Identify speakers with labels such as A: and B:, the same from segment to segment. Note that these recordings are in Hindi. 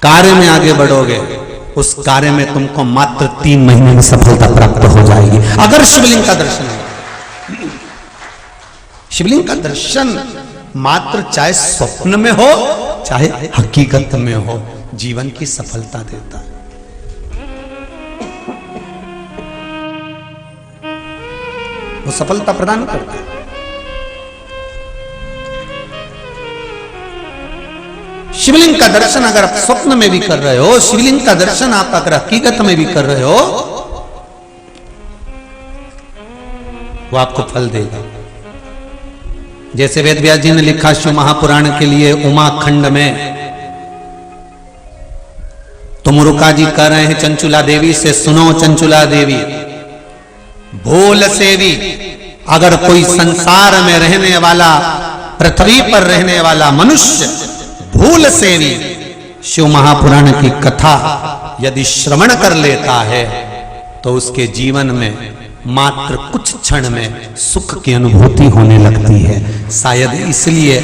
A: कार्य में आगे बढ़ोगे उस कार्य में तुमको मात्र 3 महीने में सफलता प्राप्त हो जाएगी। अगर शिवलिंग का दर्शन है, शिवलिंग का दर्शन मात्र चाहे स्वप्न में हो चाहे हकीकत में हो, जीवन की सफलता देता है। वो सफलता प्रदान करता है। शिवलिंग का दर्शन अगर आप स्वप्न में भी कर रहे हो, शिवलिंग का दर्शन आप अगर हकीकत में भी कर रहे हो, वो आपको फल देगा। जैसे वेद व्यास जी ने लिखा शिव महापुराण के लिए उमा खंड में, तो मुरुका जी कह रहे हैं चंचुला देवी से, सुनो चंचुला देवी, भूल से भी अगर कोई संसार में रहने वाला, पृथ्वी पर रहने वाला मनुष्य भूल से भी शिव महापुराण की कथा यदि श्रवण कर लेता है तो उसके जीवन में मात्र कुछ क्षण में सुख की अनुभूति होने लगती है। शायद इसलिए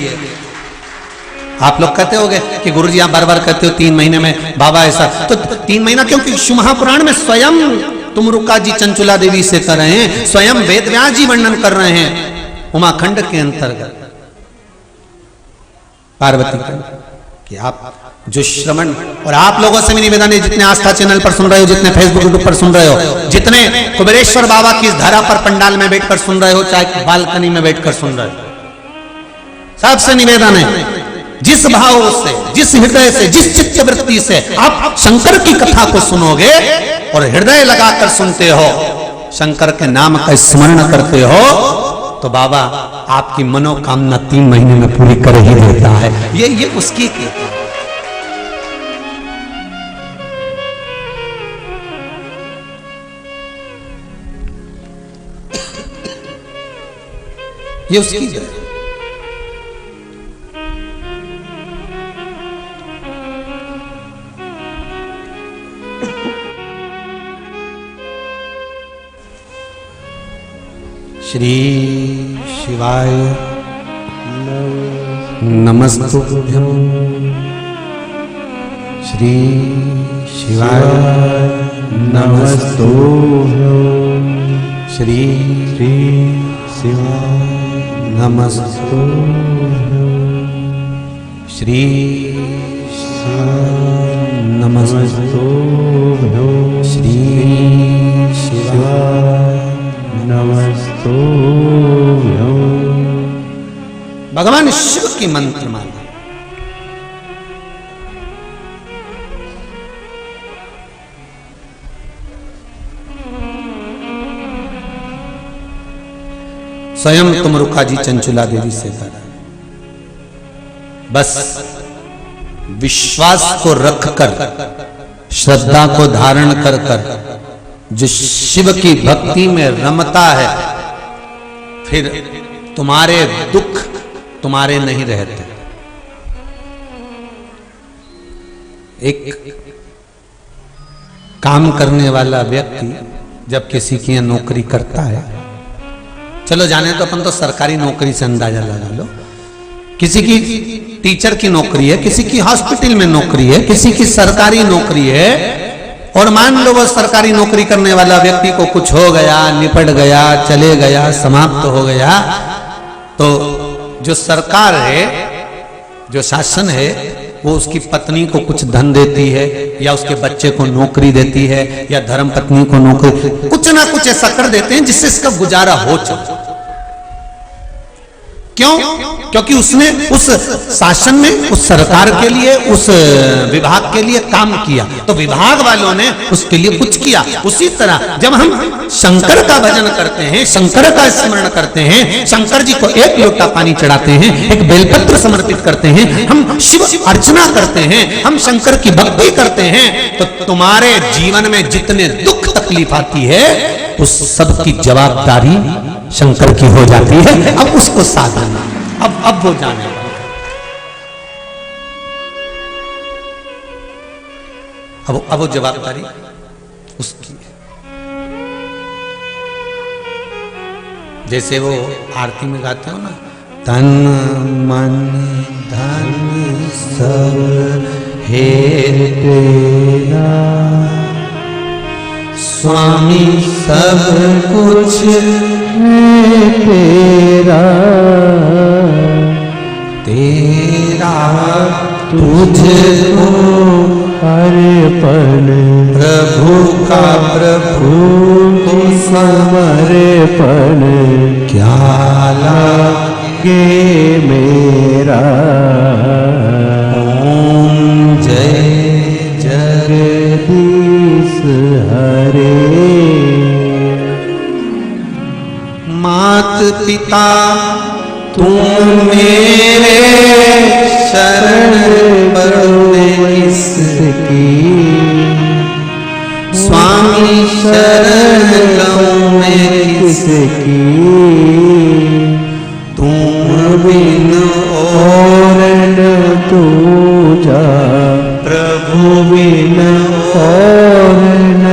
A: आप लोग कहते होंगे कि गुरुजी आप बार बार कहते हो 3 महीने में बाबा ऐसा, तो 3 महीना क्योंकि शिव महापुराण में स्वयं तुमरुका जी चंचुला देवी से कर रहे हैं, स्वयं वेद व्यास जी वर्णन कर रहे हैं उमाखंड के अंतर्गत पार्वती कि आप जो श्रवण, और आप लोगों से भी निवेदन है जितने आस्था चैनल पर सुन रहे हो, जितने फेसबुक यूट्यूब पर सुन रहे हो, जितने कुबेरेश्वर बाबा की धरा पर पंडाल में बैठकर सुन रहे हो, चाहे बालकनी में बैठकर सुन रहे हो, सबसे निवेदन है जिस भाव से, जिस हृदय से, जिस चित्त वृत्ति से आप शंकर की कथा को सुनोगे और हृदय लगाकर सुनते हो, शंकर के नाम का स्मरण करते हो, तो बाबा आपकी मनोकामना 3 महीने में पूरी कर ही देता है। ये उसकी ये उसकी है। श्री शिवाय नमस्तुभ्यं, श्री शिवाय नमस्तुभ्यं, श्री शिवाय नमस्तुभ्यं, श्री शिवाय नमस्तुभ्यं, श्री शिवाय नमस्तुभ्यं। भगवान शिव की मंत्र माला। स्वयं तुमरुका जी चंचुला देवी से करा, बस विश्वास को रखकर, श्रद्धा को धारण कर कर जो शिव की भक्ति में रमता है, फिर तुम्हारे दुख तुम्हारे नहीं रहते। एक काम करने वाला व्यक्ति जब किसी की नौकरी करता है, चलो जाने तो अपन तो सरकारी नौकरी से अंदाजा लगा लो, किसी की टीचर की नौकरी है, किसी की हॉस्पिटल में नौकरी है, किसी की सरकारी नौकरी है, और मान लो वो सरकारी नौकरी करने वाला व्यक्ति को कुछ हो गया, निपट गया, चले गया, समाप्त हो गया, तो जो सरकार है, जो शासन है, वो उसकी पत्नी को कुछ धन देती है, या उसके बच्चे को नौकरी देती है, या धर्म पत्नी को नौकरी, कुछ ना कुछ ऐसा कर देते हैं जिससे इसका गुजारा हो चले। क्यों? क्योंकि उसने उस शासन में, उस सरकार के लिए, उस विभाग के लिए काम किया, तो विभाग वालों ने उसके लिए कुछ किया। उसी तरह जब हम शंकर का भजन करते हैं, शंकर का स्मरण करते हैं, शंकर जी को एक लोटा पानी चढ़ाते हैं, एक बेलपत्र समर्पित करते हैं, हम शिव अर्चना करते हैं, हम शंकर की भक्ति करते हैं, तो तुम्हारे जीवन में जितने दुख तकलीफ आती है उस सब की जवाबदारी शंकर की हो जाती है। अब उसको साधन, अब वो जाने, अब वो जवाबदारी उसकी है। जैसे वो आरती में गाते हो ना, तन मन धन सब
B: तेरा
A: स्वामी सब कुछ
B: है तेरा,
A: तेरा
B: तुझको अर्पण
A: प्रभु का प्रभु
B: को समर्पण
A: क्या
B: लागे मेरा।
A: ओम जय
B: जगदीश हरे।
A: मात पिता तुम मेरे शरण पड़ने किसकी, स्वामी शरण लऊं मैं किसकी, तुम बिन
B: और न दूजा
A: प्रभु बिन
B: और न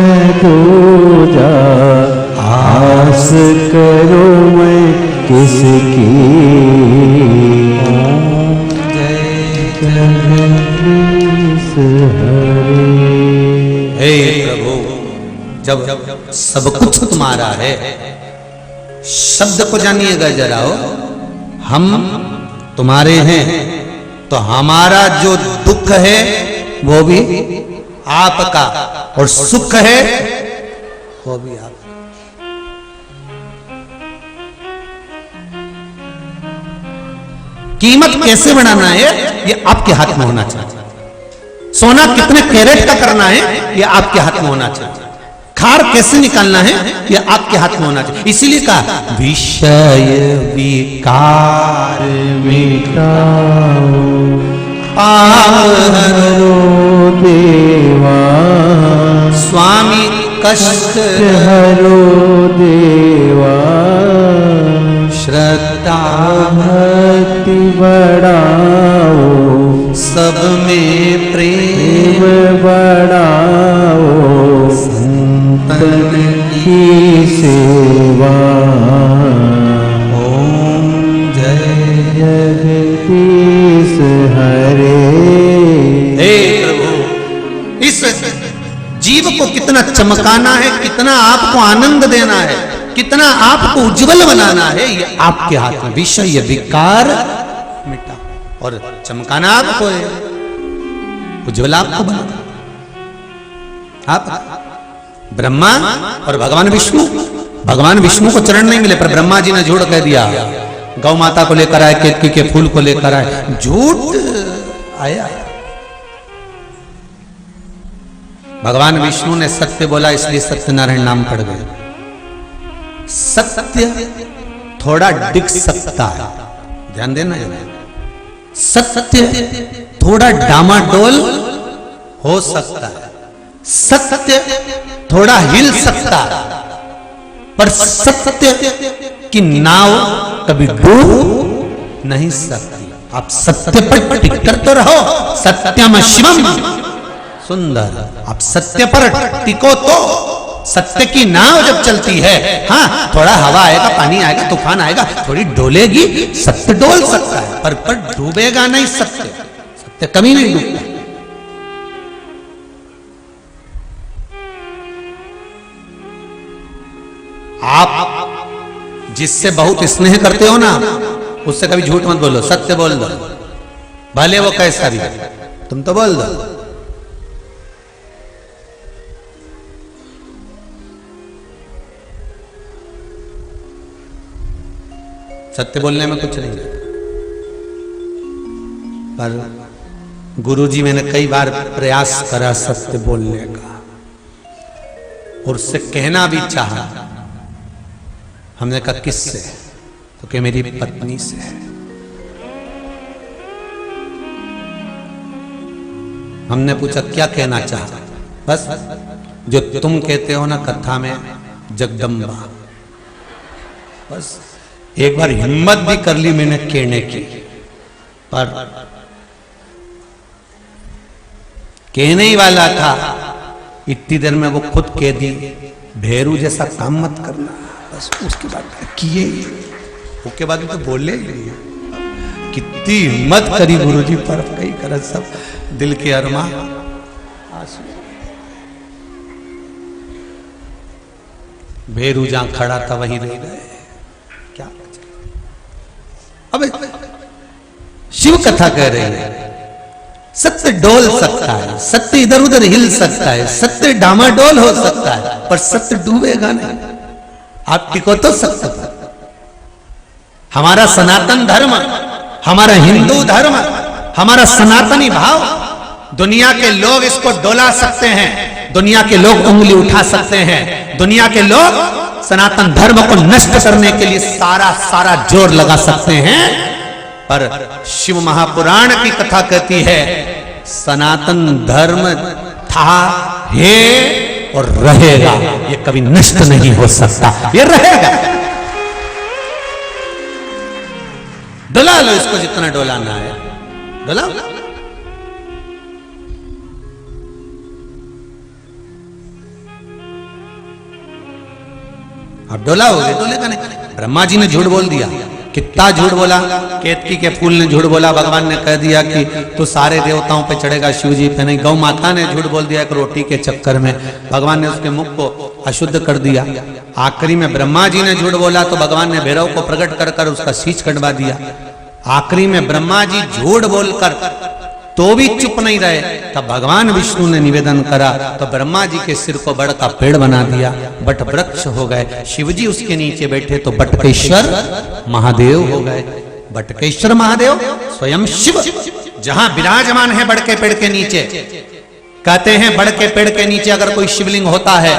B: दूजा, आस करो मैं किसकी। जगदीश हरे।
A: हे प्रभु, जब सब कुछ तुम्हारा है, शब्द को जानिएगा जरा, हम तुम्हारे हैं तो हमारा जो दुख है वो भी आपका, और सुख है वो भी आप। कीमत कैसे बढ़ाना है ये आपके हाथ में होना चाहिए। सोना कितने कैरेट का करना है ये आपके हाथ में होना चाहिए। खार कैसे निकालना है ये आपके हाथ में होना चाहिए। इसीलिए कहा विषय विकार
B: मिटाओ
A: पाप
B: हरो देवा,
A: स्वामी कष्ट
B: हरो देवा,
A: श्रद्धा
B: भक्ति बढ़ाओ,
A: सब में प्रेम
B: बढ़ाओ, संतन की सेवा।
A: ओम जय
B: जगदीश हरे।
A: हे प्रभु, इस जीव को कितना चमकाना है, कितना आपको आनंद देना है, कितना आपको उज्जवल बनाना है, ये आपके हाथ में। विषय विकार मिटा और चमकाना आपको है, उज्जवल आपको बनाना। आप ब्रह्मा और भगवान विष्णु को चरण नहीं मिले, पर ब्रह्मा जी ने झूठ कह दिया। गौ माता को लेकर आए, केतकी के फूल को लेकर आए, झूठ आया। भगवान विष्णु ने सत्य बोला, इसलिए सत्यनारायण नाम पड़ गए। सत्य थोड़ा डिग सकता है, ध्यान देना। सत्य थोड़ा डामाडोल हो सकता है, सत्य थोड़ा हिल सकता है, पर सत्य की नाव कभी डूब नहीं सकती। आप सत्य पर टिक कर तो रहो। सत्यम शिवम सुंदर, आप सत्य पर टिको तो सत्य की नाव जब चलती है, हाँ थोड़ा हवा आएगा, पानी आएगा, तूफान आएगा, थोड़ी डोलेगी, सत्य डोल सकता है, पर डूबेगा नहीं। सत्य कभी नहीं डूबता। आप जिससे बहुत स्नेह करते हो ना, उससे कभी झूठ मत बोलो, सत्य बोल दो, भले वो कैसा भी, तुम तो बोल दो। सत्य बोलने में कुछ नहीं है, पर गुरुजी मैंने कई बार प्रयास करा सत्य बोलने का, और उससे कहना भी चाहा। हमने कहा किससे? तो कि मेरी पत्नी से। हमने पूछा क्या कहना चाहा? बस जो तुम कहते हो ना कथा में, जगदम्बा। बस एक बार हिम्मत भी कर ली मैंने कहने की, पर कहने ही वाला था, इतनी देर में वो खुद कह दी, भेरू जैसा काम मत करना। बस उसके बाद किए, उसके बाद तो बोले कितनी हिम्मत करी गुरुजी पर, कई कर सब दिल के अरमा। आंसू। भेरू जहां खड़ा था वहीं रह गए, क्या अब शिव कथा कह रही है, सत्य डोल सकता है, सत्य इधर उधर हिल सकता है, सत्य डामाडोल हो सकता है, पर सत्य डूबेगा नहीं। आप टिको तो सत्य पर। हमारा सनातन धर्म, हमारा हिंदू धर्म, हमारा सनातनी भाव, दुनिया के लोग इसको डोला सकते हैं, दुनिया के लोग उंगली उठा सकते हैं, दुनिया के लोग सनातन धर्म को नष्ट करने के लिए सारा जोर लगा सकते हैं, पर शिव महापुराण की कथा कहती है सनातन धर्म था, है और रहेगा, ये कभी नष्ट नहीं हो सकता, ये रहेगा। डोला लो इसको जितना डोलाना है, डोला। अब डोला हो गया, डोलेगा नहीं। ब्रह्मा जी ने झूठ बोल दिया, कितना झूठ बोला। केतकी के फूल ने झूठ बोला, भगवान ने कह दिया कि तू सारे देवताओं पे चढ़ेगा, शिव जी पे नहीं। गौ माता ने झूठ बोल दिया एक रोटी के चक्कर में, भगवान ने उसके मुख को अशुद्ध कर दिया। आखिरी में ब्रह्मा जी ने झूठ बोला तो भगवान ने भैरव को प्रकट कर कर उसका शीश कटवा दिया। आखिरी में ब्रह्मा जी झूठ बोलकर तो भी चुप नहीं रहे, तब भगवान विष्णु ने निवेदन करा तो ब्रह्मा जी के सिर को बड़ का पेड़ बना दिया, बट वृक्ष हो गए। शिवजी उसके नीचे बैठे तो बटकेश्वर महादेव हो गए। बटकेश्वर महादेव स्वयं शिव जहां विराजमान है बड़ के पेड़ के नीचे। कहते हैं बड़ के पेड़ के नीचे अगर कोई शिवलिंग होता है,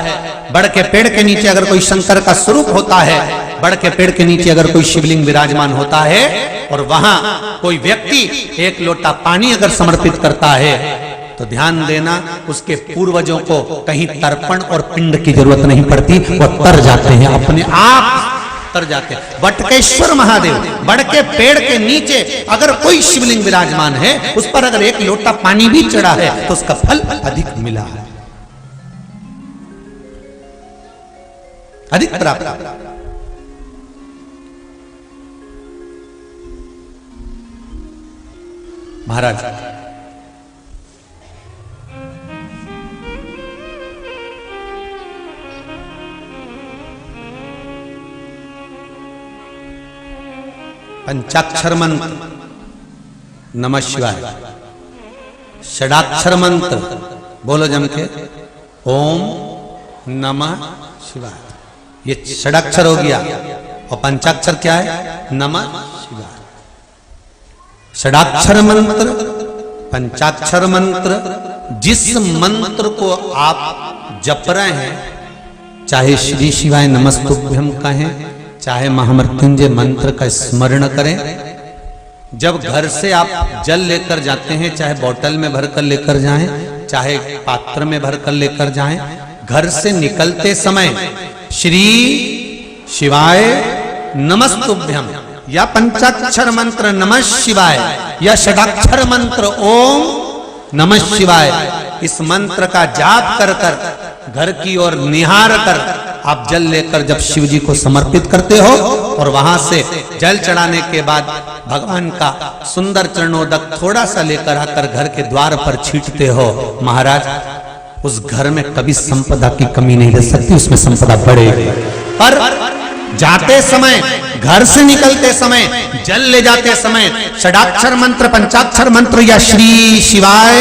A: बड़ के पेड़ के नीचे अगर कोई शंकर का स्वरूप होता है, बड़ के पेड़ के नीचे अगर कोई शिवलिंग विराजमान होता है और वहां कोई व्यक्ति एक लोटा पानी अगर समर्पित करता है तो ध्यान देना उसके पूर्वजों को कहीं तर्पण और पिंड की जरूरत नहीं पड़ती, वो तर जाते हैं, अपने आप तर जाते हैं। बटकेश्वर महादेव बड़ के पेड़ के नीचे अगर कोई शिवलिंग विराजमान है, उस पर अगर एक लोटा पानी भी चढ़ा है तो उसका फल अधिक मिला है, अधिक प्राप्त। महाराज पंचाक्षर मंत्र नमः शिवाय, षडाक्षर मंत्र बोलो जम के ओम नमः शिवाय, ये षडाक्षर हो गया। और पंचाक्षर क्या है? नमः शिवाय। षडाक्षर मंत्र, पंचाक्षर मंत्र, जिस मंत्र को आप जप रहे हैं, चाहे श्री शिवाय नमस्तुभ्यं कहें, चाहे महामृत्युंजय मंत्र का स्मरण करें। जब घर से आप जल लेकर जाते हैं, चाहे बोतल में भरकर लेकर जाएं, चाहे पात्र में भरकर लेकर जाएं, घर से निकलते समय श्री शिवाय नमस्तुभ्यं या पंचाक्षर मंत्र नमः शिवाय या षडाक्षर मंत्र ओम नमः शिवाय, इस मंत्र का जाप कर कर घर की ओर निहार कर आप जल लेकर जब शिव जी को समर्पित करते हो और वहां से जल चढ़ाने के बाद भगवान का सुंदर चरणोदक थोड़ा सा लेकर आकर घर के द्वार पर छींटते हो, महाराज उस घर में कभी संपदा की कमी नहीं रह सकती, उसमें संपदा बढ़ेगी। पर जाते समय, घर से निकलते समय, जल ले जाते समय षडाक्षर मंत्र, पंचाक्षर मंत्र या श्री शिवाय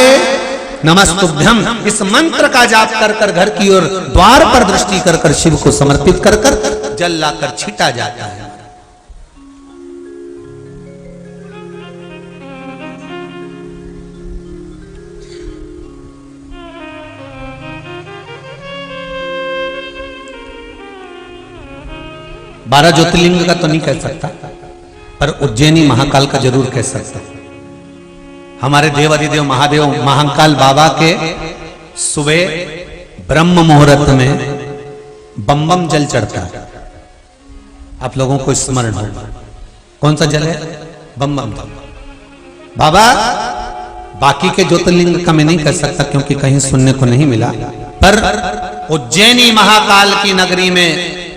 A: नमस्तुभ्यं इस मंत्र का जाप कर कर घर की ओर द्वार पर दृष्टि कर कर शिव को समर्पित कर कर जल लाकर छीटा जाता है। बारह ज्योतिर्लिंग का तो नहीं कह सकता, पर उज्जैनी महाकाल का जरूर कह सकता। हमारे देवाधिदेव महादेव महाकाल बाबा के सुबह ब्रह्म मुहूर्त में बम बम जल चढ़ता है। आप लोगों को स्मरण हो कौन सा जल है? बम बम। बाबा बाकी के ज्योतिर्लिंग का मैं नहीं कह सकता क्योंकि कहीं सुनने को नहीं मिला, पर उज्जैनी महाकाल की नगरी में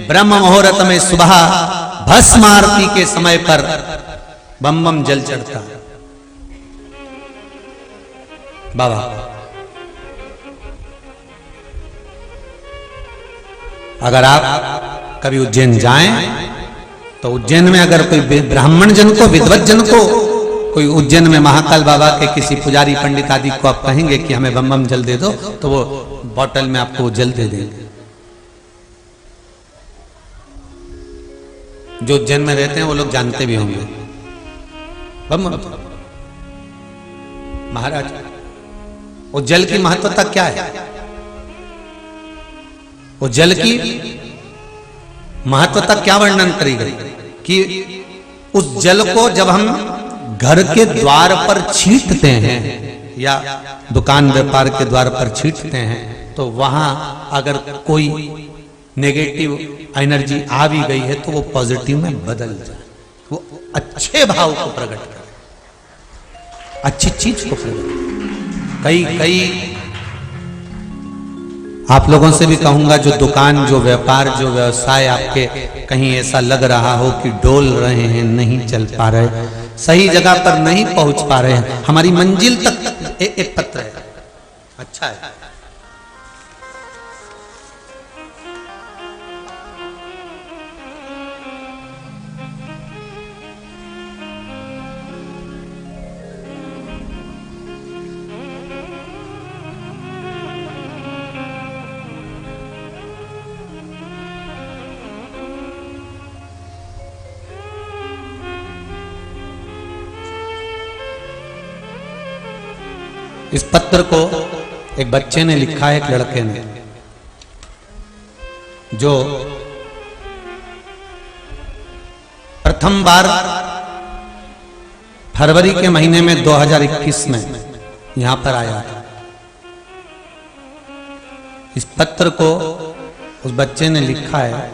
A: ब्रह्म मुहूर्त में सुबह भस्म आरती के समय पर बम बम जल चढ़ता है। बाबा अगर आप कभी उज्जैन जाएं तो उज्जैन में अगर कोई ब्राह्मण जन को, विद्वत जन को, कोई उज्जैन में महाकाल बाबा के किसी पुजारी पंडित आदि को आप कहेंगे कि हमें बम बम जल दे दो, तो वो बॉटल में आपको जल दे देंगे। जो उज्जैन में रहते हैं वो लोग जानते भी होंगे। बम महाराज, वो जल की महत्वता क्या है? वो जल की महत्वता क्या वर्णन करी गई कि उस जल को जब हम घर के द्वार पर छींटते हैं या दुकान व्यापार के द्वार पर छींटते हैं तो वहां अगर कोई नेगेटिव एनर्जी आ भी गई है तो वो पॉजिटिव में बदल जाए, वो अच्छे भाव को प्रकट करे, अच्छी चीज को प्रकट करे। कई आप लोगों से भी कहूंगा, जो दुकान, जो व्यापार, जो व्यवसाय आपके कहीं ऐसा लग रहा हो कि डोल रहे हैं, नहीं चल पा रहे, सही जगह पर नहीं पहुंच पा रहे हैं, हमारी मंजिल तक एक पत्र है, अच्छा है। इस पत्र को एक बच्चे ने लिखा है, एक लड़के ने, जो प्रथम बार फरवरी के महीने में 2021 में यहां पर आया था। इस पत्र को उस बच्चे ने लिखा है।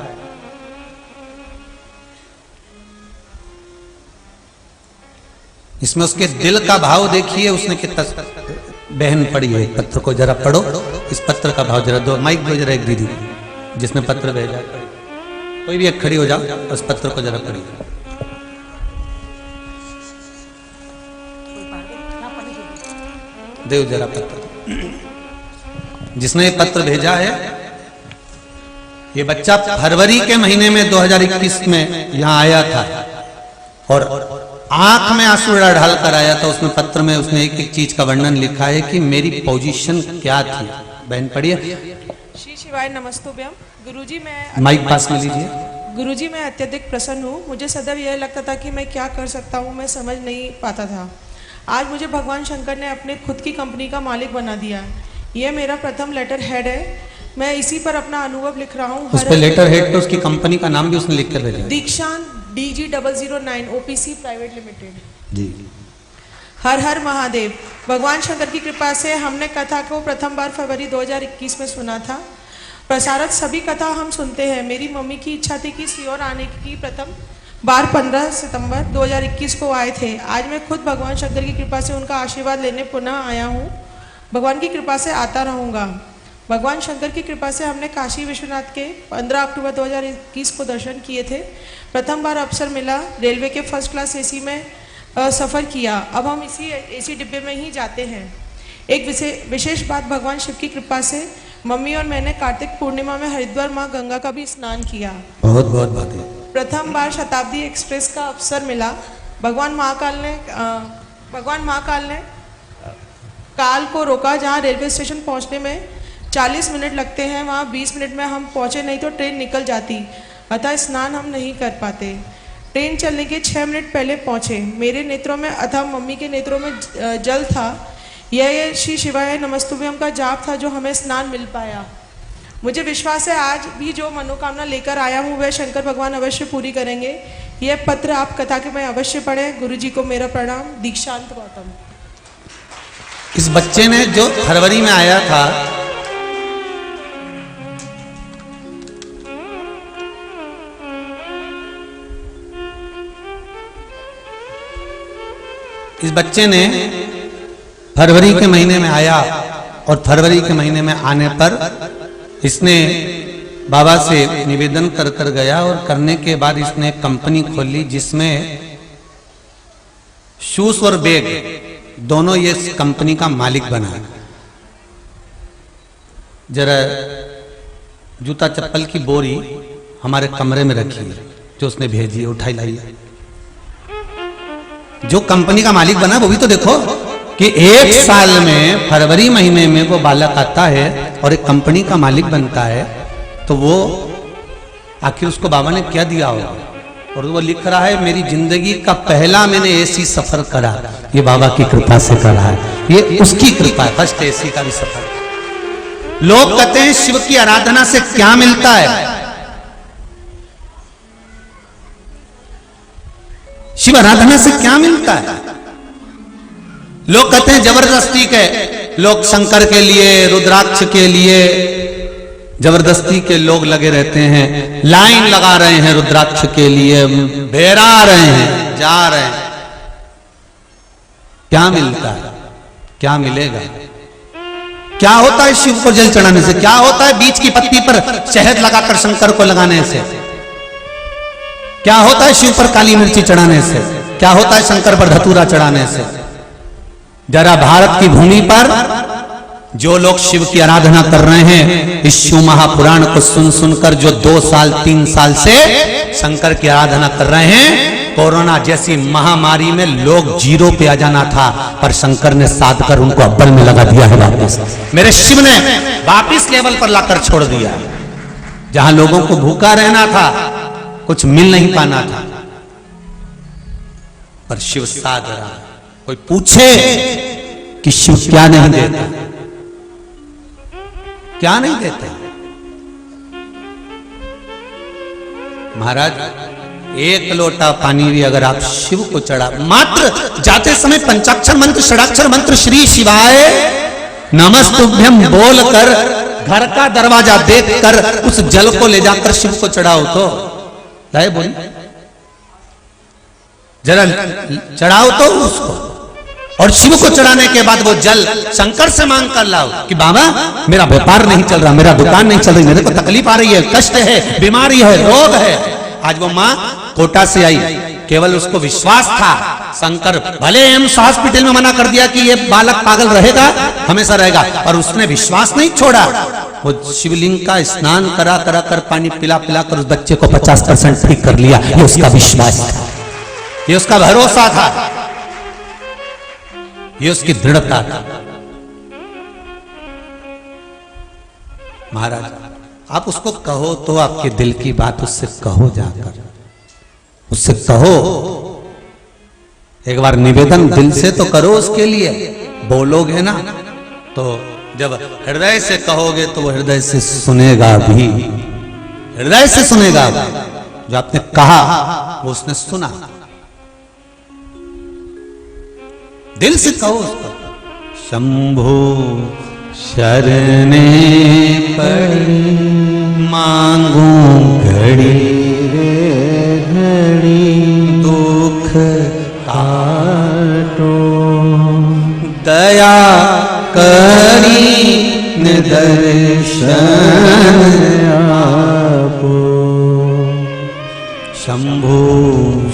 A: इसमें उसके दिल का भाव देखिए, उसने कितना। बहन पढ़ी है पत्र को, जरा पढ़ो इस पत्र का भाव, जरा दो माइक दो जरा एक दीदी जिसने पत्र भेजा। कोई भी एक खड़ी हो जाओ, उस पत्र को जरा पढ़िए। देव जरा पत्र, जिसने ये पत्र भेजा है, ये बच्चा फरवरी के महीने में 2021 में यहां आया था और आंख में आंसू ढाल कर आया था। उसमें पत्र में उसने एक एक चीज का वर्णन लिखा है कि मेरी पोजीशन क्या थी। बहन पढ़िए।
C: श्री शिवाय नमस्तुभ्यम। गुरुजी, मैं
A: माइक पास में लीजिए।
C: गुरुजी, मैं अत्यधिक प्रसन्न हूँ। मुझे सदैव यह लगता था कि मैं क्या कर सकता हूँ, मैं समझ नहीं पाता था। आज मुझे भगवान शंकर ने अपने खुद की कंपनी का मालिक बना दिया। यह मेरा प्रथम लेटर हेड है। मैं इसी पर अपना अनुभव लिख रहा हूँ।
A: उस पे लेटर हेड पे उसकी कंपनी का नाम भी उसने लिख कर भेजा।
C: दीक्षांत DG009 OPC प्राइवेट लिमिटेड
A: जी।
C: हर हर महादेव। भगवान शंकर की कृपा से हमने कथा को प्रथम बार फरवरी 2021 में सुना था। प्रसारक सभी कथा हम सुनते हैं। मेरी मम्मी की इच्छा थी कि सीहोर आने की प्रथम बार 15 सितंबर 2021 को आए थे। आज मैं खुद भगवान शंकर की कृपा से उनका आशीर्वाद लेने पुनः आया हूँ। भगवान की कृपा से आता रहूँगा। भगवान शंकर की कृपा से हमने काशी विश्वनाथ के 15 अक्टूबर 2021 को दर्शन किए थे। प्रथम बार अवसर मिला, रेलवे के फर्स्ट क्लास AC में सफ़र किया। अब हम इसी AC डिब्बे में ही जाते हैं। एक विशेष बात, भगवान शिव की कृपा से मम्मी और मैंने कार्तिक पूर्णिमा में हरिद्वार माँ गंगा का भी स्नान किया।
A: बहुत बहुत बातें।
C: प्रथम बार शताब्दी एक्सप्रेस का अवसर मिला। भगवान महाकाल ने काल को रोका। जहाँ रेलवे स्टेशन पहुँचने में 40 मिनट लगते हैं, वहाँ 20 मिनट में हम पहुँचे, नहीं तो ट्रेन निकल जाती। अतः स्नान हम नहीं कर पाते। ट्रेन चलने के 6 मिनट पहले पहुँचे। मेरे नेत्रों में अथवा मम्मी के नेत्रों में जल था। यह श्री शिवाय नमस्तुभ्यम का जाप था जो हमें स्नान मिल पाया। मुझे विश्वास है आज भी जो मनोकामना लेकर आया हूँ वह शंकर भगवान अवश्य पूरी करेंगे। यह पत्र आप कथा के में अवश्य पढ़ें। गुरुजी को मेरा प्रणाम। दीक्षांत गौतम।
A: इस बच्चे ने जो फरवरी में आया था, इस बच्चे ने फरवरी के महीने में आया और फरवरी के महीने में आने पर इसने बाबा से निवेदन कर कर गया और करने के बाद इसने एक कंपनी खोली जिसमें शूज और बैग दोनों ये कंपनी का मालिक बना। जरा जूता चप्पल की बोरी हमारे कमरे में रखी है, जो उसने भेजी है, उठाई लाई। जो कंपनी का मालिक बना वो भी तो देखो कि एक साल में फरवरी महीने में वो बालक आता है और एक कंपनी का मालिक बनता है, तो वो आखिर उसको बाबा ने क्या दिया होगा। और वो लिख रहा है मेरी जिंदगी का पहला मैंने एसी सफर करा, ये बाबा की कृपा से करा है, ये उसकी कृपा है, फर्स्ट एसी का भी सफर। लोग कहते हैं शिव की आराधना से क्या मिलता है। शिव आराधना से क्या मिलता है? लोग कहते हैं जबरदस्ती के, लोग शंकर के लिए, रुद्राक्ष के लिए जबरदस्ती के लोग लगे रहते हैं, लाइन लगा रहे हैं रुद्राक्ष के लिए, बेरा रहे हैं, जा रहे हैं। क्या मिलता है? क्या मिलेगा? क्या होता है शिव को जल चढ़ाने से? क्या होता है बीच की पत्ती पर शहद लगाकर शंकर को लगाने से? क्या होता है शिव पर काली मिर्ची चढ़ाने से? क्या होता है शंकर पर धतूरा चढ़ाने से? जरा भारत की भूमि पर जो लोग शिव की आराधना कर रहे हैं, इस शिव महापुराण को सुन सुनकर जो 2 साल 3 साल से शंकर की आराधना कर रहे हैं, कोरोना जैसी महामारी में लोग 0 पे आ जाना था, पर शंकर ने साध कर उनको अव्वल में लगा दिया है वापस। मेरे शिव ने वापिस लेवल पर लाकर छोड़ दिया। जहां लोगों को भूखा रहना था, कुछ मिल नहीं पाना था, पर शिव साध रहा। कोई पूछे कि शिव क्या नहीं देता, क्या नहीं देते? महाराज, 1 लोटा पानी भी अगर आप शिव को चढ़ा, मात्र जाते समय पंचाक्षर मंत्र, षडाक्षर मंत्र श्री शिवाय नमस्तुभ्यम बोलकर घर का दरवाजा देखकर उस जल को ले जाकर शिव को चढ़ाओ तो लाए बोली, जरा चढ़ाओ तो उसको। और शिव को चढ़ाने के बाद वो जल शंकर से मांग कर लाओ कि बाबा मेरा व्यापार नहीं चल रहा, मेरा दुकान नहीं चल रही, मेरे को तकलीफ आ रही है, कष्ट है, बीमारी है, रोग है। आज वो माँ कोटा से आई, केवल उसको विश्वास था शंकर भले एम्स हॉस्पिटल में मना कर दिया कि ये बालक पागल रहेगा, हमेशा रहेगा, पर उसने विश्वास नहीं छोड़ा। वो शिवलिंग का स्नान करा करा कर, पानी पिला पिला कर उस बच्चे को 50% ठीक कर लिया। ये उसका विश्वास था, ये उसका भरोसा था, ये उसकी दृढ़ता था। महाराज, आप उसको कहो तो आपके दिल की बात उससे कहो, जाकर उससे कहो, एक बार निवेदन दिल से तो करो उसके लिए। बोलोगे ना तो जब हृदय से कहोगे तो वो हृदय से सुनेगा भी, हृदय से सुनेगा। जो आपने कहा वो उसने सुना, दिल से कहो उसको। शंभो शरणे पड़ी मांगू घड़ी रे घड़ी, दुख काटो दया करी निदर्शन आपो। शंभो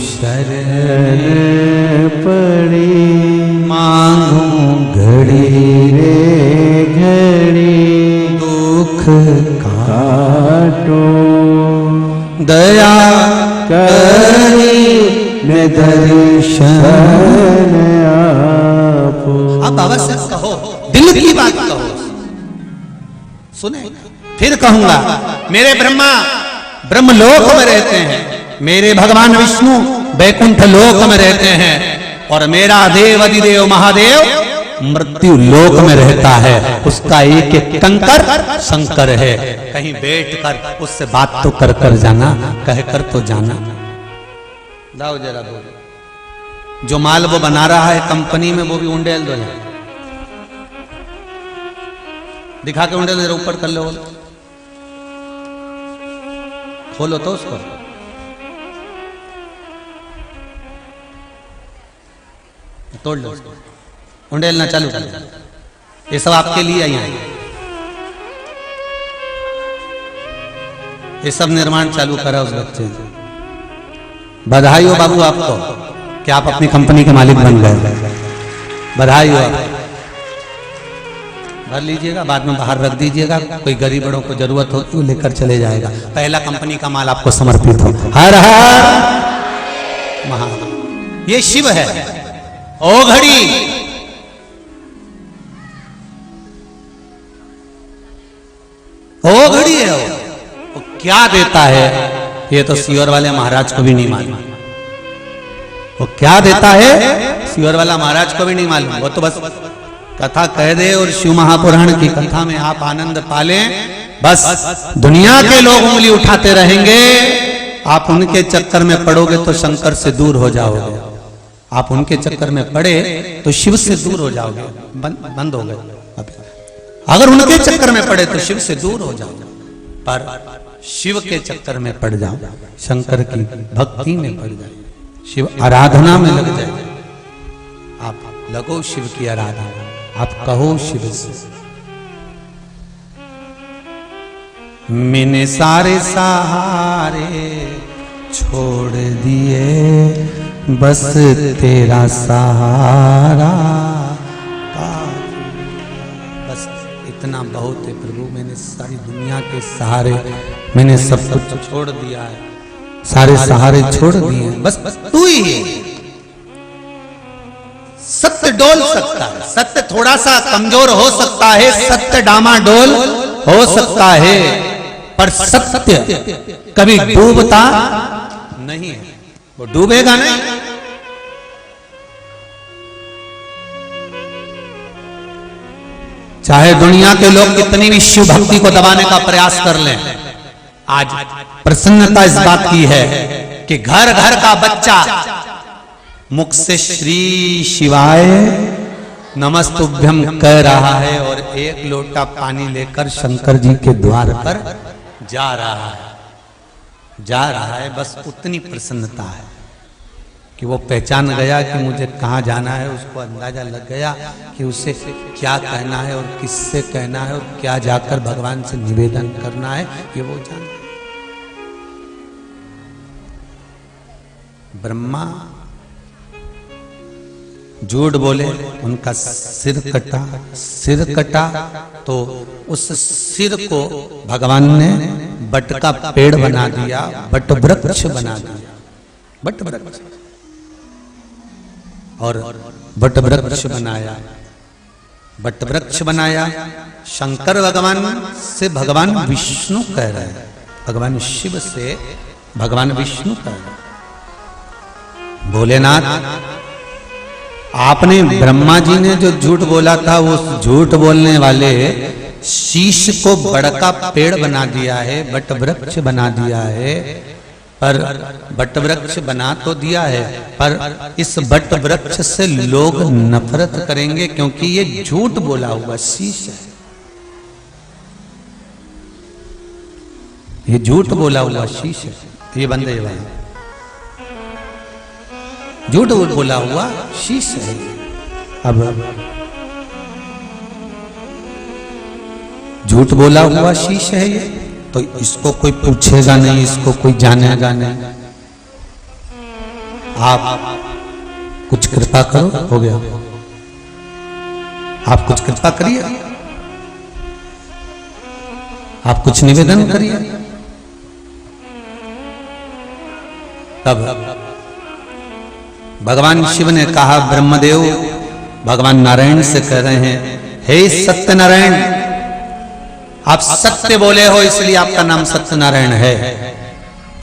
A: शरण
B: पड़ी
A: मांगू
B: घड़ी रे घड़ी,
A: दुख
B: काटो
A: दया
B: करी निदर्शन आपो।
A: अब बाबा से कहो, दिल की बात कहो, सुने। फिर कहूंगा मेरे ब्रह्मा ब्रह्मलोक में रहते हैं, मेरे भगवान विष्णु बैकुंठ लोक में रहते हैं, और मेरा देव अधिदेव महादेव मृत्यु लोक में रहता है। उसका एक एक कंकर शंकर है। कहीं बैठकर उससे बात तो कर कर जाना, कह कर तो जाना। दाओ जरा बोलो, जो माल वो बना रहा है कंपनी में, वो भी उंडेल दो, दिखा के उंडेल जरा ऊपर कर लो, खोलो तो उसको। तोड़ लो उसको, उंडेलना चालू कर लो। ये सब आपके लिए आई है, ये सब निर्माण चालू करा उस बच्चे ने। बधाई हो बाबू आपको कि आप अपनी कंपनी के मालिक बन गए, बधाई हो। भर लीजिएगा, बाद में बाहर रख दीजिएगा, कोई गरीब बड़ों को जरूरत हो तो लेकर चले जाएगा। पहला कंपनी का माल आपको समर्पित हो। हर हर महा, ये शिव है। ओ घड़ी, ओ घड़ी है वो क्या देता है ये तो सीवर वाले महाराज को भी नहीं मालूम। वो क्या देता है सीवर वाला महाराज को भी नहीं मालूम। वो तो बस कथा कह दे और शिव महापुराण की कथा में आप आनंद पालें, बस दुनिया के लोग उंगली उठाते रहेंगे। आप उनके चक्कर में पड़ोगे तो शंकर से दूर हो जाओगे। आप उनके चक्कर में पड़े तो शिव से दूर हो जाओगे। बंद हो गए। अगर उनके चक्कर में पड़े तो शिव से दूर हो जाओ, पर शिव के चक्कर में पड़ जाओ, शंकर की भक्ति में पड़ जाए, शिव आराधना में लग जाए। आप लगो शिव की आराधना, आप कहो शिव से, मैंने सारे सहारे छोड़ दिए, बस तेरा सहारा, बस इतना बहुत है प्रभु। मैंने सारी दुनिया के सहारे, मैंने सब कुछ छोड़ दिया है, सारे सहारे छोड़ दिए, बस तू ही है। सत्य डोल सकता है, सत्य थोड़ा सा कमजोर हो सकता है, सत्य डामाडोल हो सकता है, पर सत्य कभी डूबता नहीं है। वो डूबेगा नहीं। चाहे दुनिया के लोग कितनी भी शिव भक्ति को दबाने का प्रयास कर लें, आज प्रसन्नता इस बात की है कि घर घर का बच्चा मुख से श्री शिवाय नमस्तुभ्यम कह रहा है और एक लोटा पानी लेकर शंकर जी के द्वार पर जा रहा है। बस उतनी प्रसन्नता है कि वो पहचान गया कि मुझे कहाँ जाना है, उसको अंदाजा लग गया कि उसे क्या कहना है और किससे कहना है और क्या जाकर भगवान से निवेदन करना है, ये वो जानता। ब्रह्मा झूठ बोले, उनका सिर कटा तो उस सिर को भगवान ने बट का पेड़ बना दिया, बट वृक्ष बना दिया, बट वृक्ष, और बट वृक्ष बनाया, बट वृक्ष बनाया। शंकर भगवान से भगवान विष्णु कह रहे हैं, भगवान शिव से भगवान विष्णु कह रहे हैं। भोलेनाथ, आपने ब्रह्मा जी ने जो झूठ बोला था, वो झूठ बोलने वाले शीश को बड़का पेड़ बना दिया है, बट वृक्ष बना दिया है, पर बट वृक्ष बना तो दिया है, पर इस बट वृक्ष से लोग नफरत करेंगे क्योंकि ये झूठ बोला हुआ शीश है। ये झूठ बोला हुआ शीश है। ये बंद है भाई, झूठ बोला हुआ शीश है। अब झूठ बोला हुआ शीश है ये, तो इसको कोई पूछेगा नहीं, इसको कोई जानेगा नहीं। आप कुछ कृपा करो, हो गया। आप कुछ कृपा करिए, आप कुछ निवेदन करिए, तब भगवान शिव ने कहा, ब्रह्मदेव भगवान नारायण से कह रहे हैं, हे सत्यनारायण, आप सत्य बोले हो इसलिए आपका नाम सत्यनारायण है,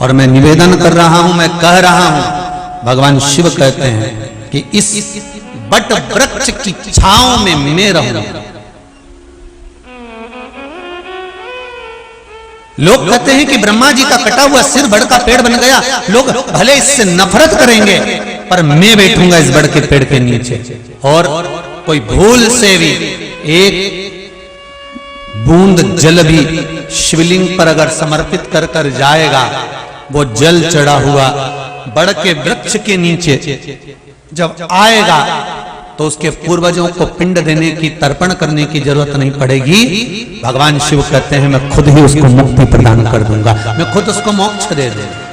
A: और मैं निवेदन कर रहा हूं, मैं कह रहा हूं। भगवान शिव कहते हैं कि इस बट वृक्ष की छांव में मैं रहूंगा। लोग कहते हैं कि ब्रह्मा जी का कटा हुआ सिर बड़ का पेड़ बन गया, लोग भले इससे नफरत करेंगे, पर मैं बैठूंगा इस बड़ के पेड़ के नीचे, और कोई भूल से भी एक बूंद जल भी शिवलिंग पर अगर समर्पित कर कर जाएगा, वो जल चढ़ा हुआ बड़ के वृक्ष के नीचे जब आएगा तो उसके पूर्वजों को पिंड देने की, तर्पण करने की जरूरत नहीं पड़ेगी। भगवान शिव कहते हैं, मैं खुद ही उसको मुक्ति प्रदान कर दूंगा, मैं खुद उसको मोक्ष दे दूंगा।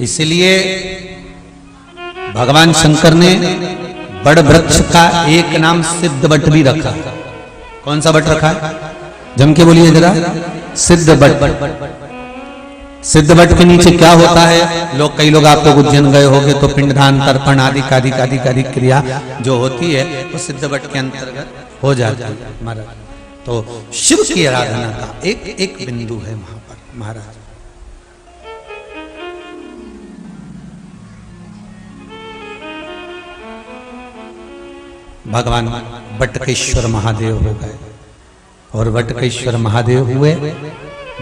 A: इसलिए भगवान शंकर ने बड़ वृक्ष का एक नाम सिद्ध बट भी रखा। कौन सा बट रखा है? जम के बोलिए जरा। सिद्ध बट। सिद्ध बट के नीचे क्या होता है? लोग, कई लोग आप लोग उज्जैन गए होंगे तो पिंडदान, तर्पण आदि आदि क्रिया जो होती है वो सिद्ध बट के अंतर्गत हो जाती है महाराज। तो शिव की आराधना का एक एक बिंदु है वहां पर महाराज। भगवान बटकेश्वर महादेव हो गए और बटकेश्वर महादेव हुए।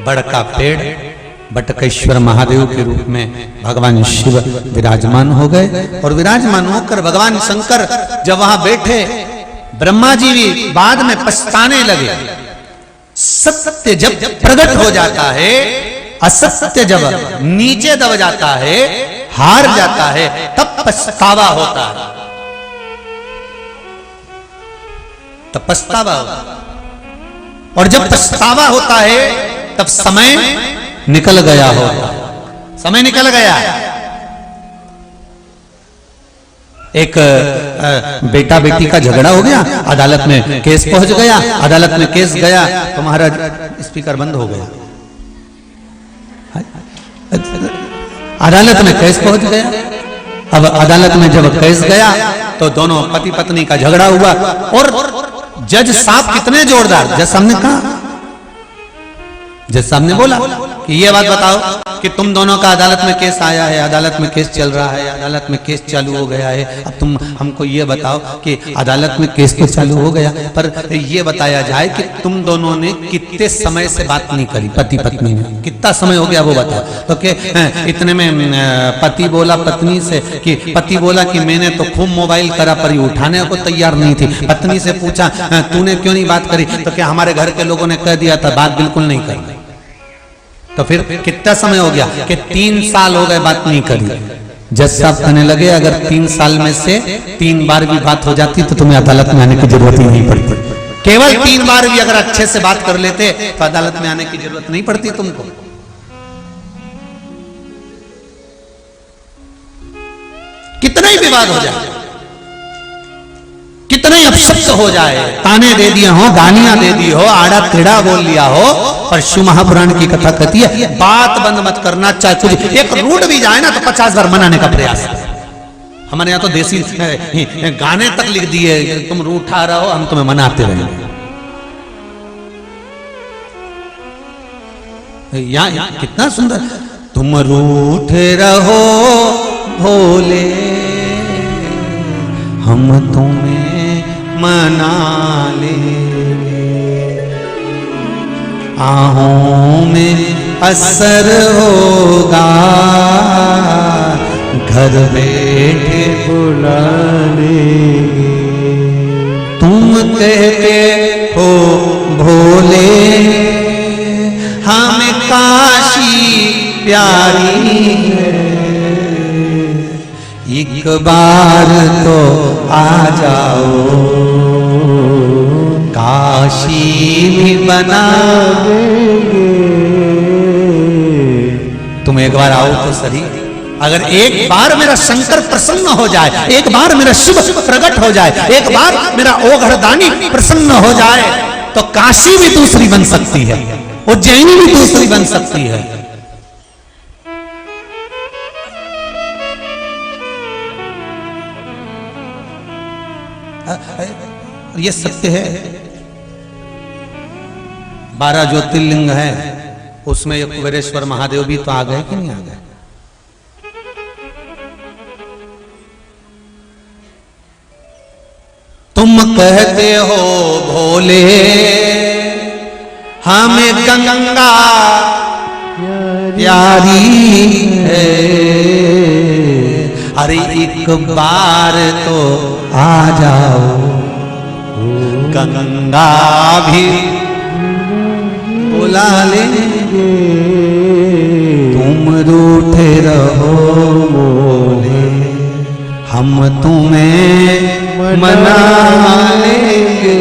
A: बड़ का पेड़ बटकेश्वर महादेव के रूप में भगवान शिव विराजमान हो गए। और विराजमान होकर भगवान शंकर जब वहां बैठे, ब्रह्मा जी भी बाद में पछताने लगे। सत्य जब प्रकट हो जाता है, असत्य जब नीचे दब जाता है, हार जाता है, तब पछतावा होता है। तब पछतावा होता है। और जब पछतावा होता है तब समय निकल गया होगा। समय निकल गया। एक बेटा बेटी का झगड़ा हो गया, अदालत में केस पहुंच गया, अदालत में केस गया तो महाराज स्पीकर बंद हो गया। अदालत में केस पहुंच गया। अब अदालत में जब केस गया तो दोनों पति पत्नी का झगड़ा हुआ और जज साहब कितने जोरदार, जज साहब ने कहा, जज साहब ने बोला कि ये बात बताओ कि तुम दोनों का अदालत में केस आया है, अदालत में केस चल रहा है, अदालत में केस चालू हो गया है। अब तुम हमको ये बताओ कि अदालत में केस तो चालू हो गया, पर ये बताया जाए कि तुम दोनों ने कितने समय से बात नहीं करी, पति पत्नी ने कितना समय हो गया वो बताओ। तो कि इतने में पति बोला पत्नी से कि पति बोला कि मैंने तो खूब मोबाइल करा पर ये उठाने को तैयार नहीं थी। पत्नी से पूछा तूने क्यों नहीं बात करी? तो क्या हमारे घर के लोगों ने कह दिया था बात बिल्कुल नहीं करी। तो फिर कितना समय हो गया कि 3 साल हो गए बात नहीं करी। जज साहब कहने लगे अगर 3 साल में से 3 बार भी बात हो जाती तो तुम्हें अदालत में आने की जरूरत ही नहीं पड़ती। केवल 3 बार भी अगर अच्छे से बात कर लेते तो अदालत में आने की जरूरत नहीं पड़ती तुमको। कितना ही विवाद हो जाए, कितना ही अपशब्द हो जाए, ताने दे दिए हो, गालियां दे दी हो, आड़ा टेढ़ा बोल लिया हो, पर शिव महापुराण की कथा कहती है बात बंद मत करना। चाहे कुछ एक रूठ भी जाए ना तो 50 बार मनाने का प्रयास। हमारे यहाँ तो देसी गाने तक लिख दिए, तुम रूठा रहो हम तुम्हें मनाते रहेंगे। यहाँ कितना सुंदर, तुम रूठे रहो भोले हम तुम्हें मना लेंगे, आहों में असर होगा, घर बैठे बुला लेंगे। तुम कहते हो भोले हमें काशी प्यारी है, एक बार तो आ जाओ काशी भी बना देंगे। तुम एक बार आओ तो सही। अगर एक बार मेरा शंकर प्रसन्न हो जाए, एक बार मेरा शिव प्रकट हो जाए, एक बार मेरा ओघड़दानी प्रसन्न हो जाए तो काशी भी दूसरी बन सकती है, उज्जैनी भी दूसरी बन सकती है। ये सत्य है। 12 ज्योतिर्लिंग है, उसमें ये कुबेरेश्वर महादेव भी तो आ गए कि नहीं आ गए? तुम कहते हो भोले हमें गंगा प्यारी है, अरे एक बार तो आ जाओ गंगा भी बुला लेंगे। तुम रूठे रहो बोले हम तुम्हें मना लेंगे।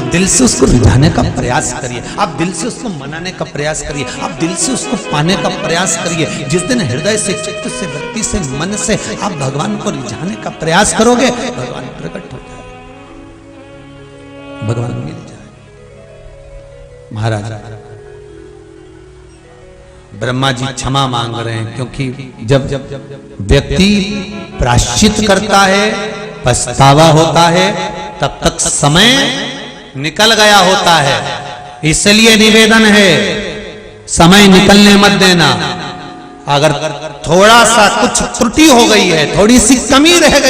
A: दिल से उसको रिझाने का प्रयास करिए, आप दिल से उसको मनाने का प्रयास करिए, आप दिल से उसको पाने का प्रयास करिए। जिस दिन हृदय से, चित्त से, वृत्ति से, मन से आप भगवान को रिझाने का प्रयास करोगे, भगवान प्रकट हो जाए, भगवान मिल जाए। महाराज ब्रह्मा जी क्षमा मांग रहे हैं, क्योंकि जब व्यक्ति प्रायश्चित करता है, पछतावा होता है, तब तक समय निकल गया होता है। इसलिए निवेदन है, समय निकलने मत देना। अगर थोड़ा सा कुछ त्रुटि हो गई है, थोड़ी सी कमी रह गई